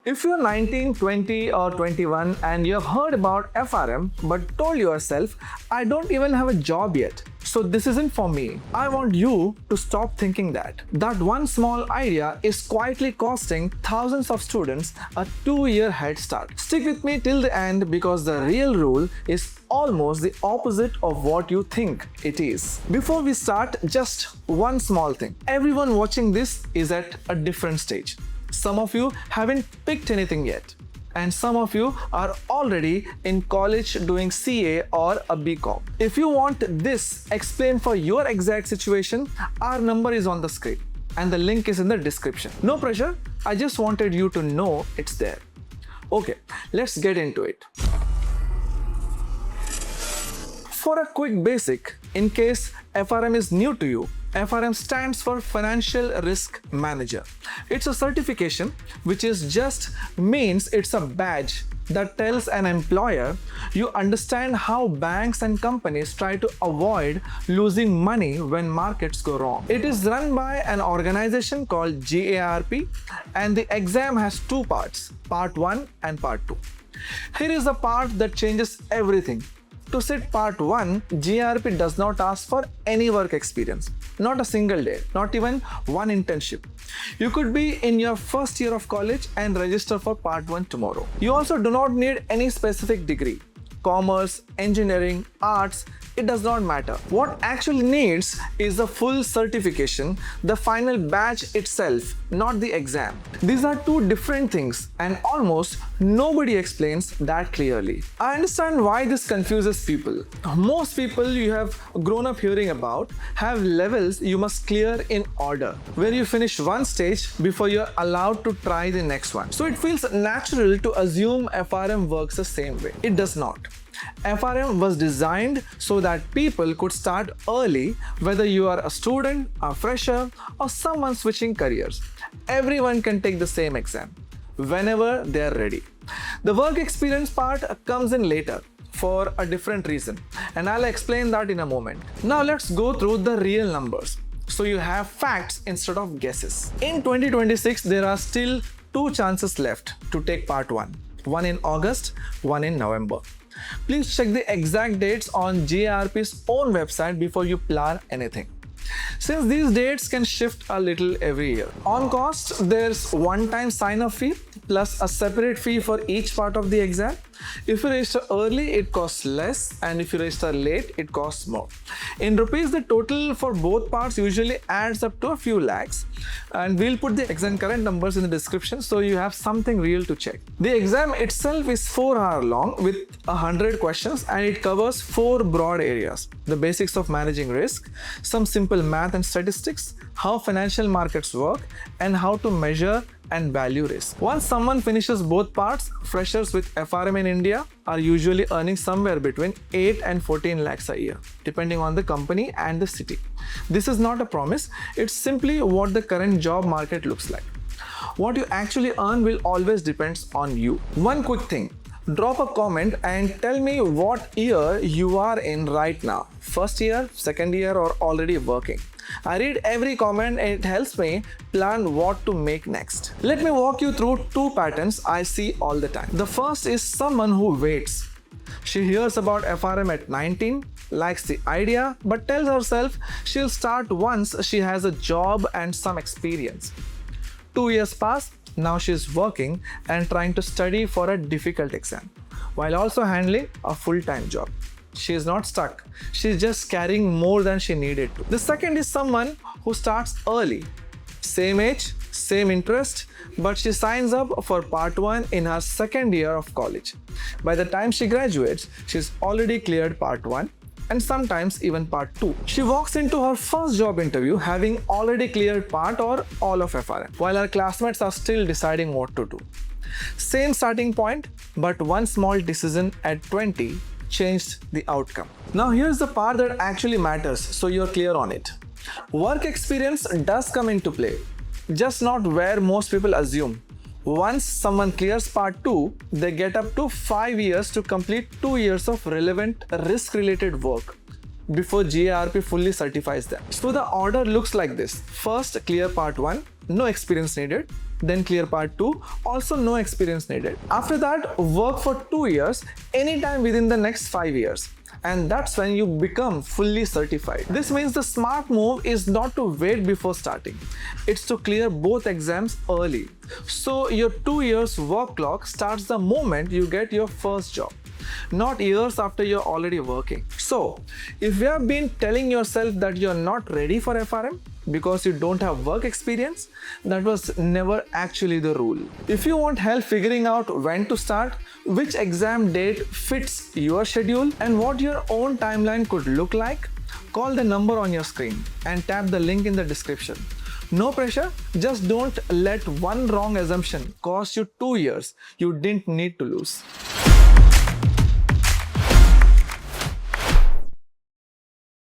If you're 19, 20 or 21 and you have heard about FRM but told yourself, I don't even have a job yet, so this isn't for me, I want you to stop thinking that. That one small idea is quietly costing thousands of students a 2-year head start. Stick with me till the end because the real rule is almost the opposite of what you think it is. Before we start, just one small thing. Everyone watching this is at a different stage. Some of you haven't picked anything yet, and some of you are already in college doing CA or a BCom. If you want this explained for your exact situation, our number is on the screen and the link is in the description. No pressure, I just wanted you to know it's there. Okay, let's get into it. For a quick basic, in case FRM is new to you, FRM stands for Financial Risk Manager. It's a certification which means it's a badge that tells an employer you understand how banks and companies try to avoid losing money when markets go wrong. It is run by an organization called GARP, and the exam has two parts, part 1 and part 2. Here is the part that changes everything. To sit part 1, GARP does not ask for any work experience, not a single day, not even one internship. You could be in your first year of college and register for part 1 tomorrow. You also do not need any specific degree. Commerce, engineering, arts, it does not matter. What actually needs is the full certification, the final badge itself, not the exam. These are two different things and almost nobody explains that clearly. I understand why this confuses people. Most people you have grown up hearing about have levels you must clear in order, where you finish one stage before you're allowed to try the next one. So it feels natural to assume FRM works the same way. It does not. FRM was designed so that people could start early, whether you are a student, a fresher, or someone switching careers. Everyone can take the same exam whenever they are ready. The work experience part comes in later for a different reason, and I'll explain that in a moment. Now let's go through the real numbers, so you have facts instead of guesses. In 2026, there are still 2 chances left to take part 1, one in August, one in November. Please check the exact dates on GARP's own website before you plan anything, since these dates can shift a little every year. On cost, there's one-time sign-up fee plus a separate fee for each part of the exam. If you register early, it costs less, and if you register late, it costs more. In rupees, the total for both parts usually adds up to a few lakhs, and we'll put the exact current numbers in the description so you have something real to check. The exam itself is 4 hours long with 100 questions, and it covers 4 broad areas: the basics of managing risk, some simple math and statistics, how financial markets work, and how to measure and value risk. Once someone finishes both parts, freshers with FRM in India are usually earning somewhere between 8 and 14 lakhs a year, depending on the company and the city. This is not a promise, it's simply what the current job market looks like. What you actually earn will always depend on you. One quick thing, drop a comment and tell me what year you are in right now. First year, second year, or already working. I read every comment and it helps me plan what to make next. Let me walk you through 2 patterns I see all the time. The first is someone who waits. She hears about FRM at 19, likes the idea, but tells herself she'll start once she has a job and some experience. 2 years pass, now she's working and trying to study for a difficult exam, while also handling a full-time job. She is not stuck, she's just carrying more than she needed to. The second is someone who starts early. Same age, same interest, but she signs up for part 1 in her second year of college. By the time she graduates, she's already cleared part 1 and sometimes even part 2. She walks into her first job interview having already cleared part or all of FRM, while her classmates are still deciding what to do. Same starting point, but one small decision at 20 changed the outcome. Now here's the part that actually matters, so you're clear on it. Work experience does come into play, just not where most people assume. Once someone clears part 2, they get up to 5 years to complete 2 years of relevant risk-related work before GARP fully certifies them. So the order looks like this. First, clear part 1, no experience needed. then clear part 2, also no experience needed. After that, work for 2 years anytime within the next 5 years. And that's when you become fully certified. This means the smart move is not to wait before starting. It's to clear both exams early. So your 2 years work clock starts the moment you get your first job, not years after you're already working. So if you have been telling yourself that you're not ready for FRM because you don't have work experience, that was never actually the rule. If you want help figuring out when to start, which exam date fits your schedule, and what your own timeline could look like, call the number on your screen and tap the link in the description. No pressure, just don't let one wrong assumption cost you 2 years you didn't need to lose.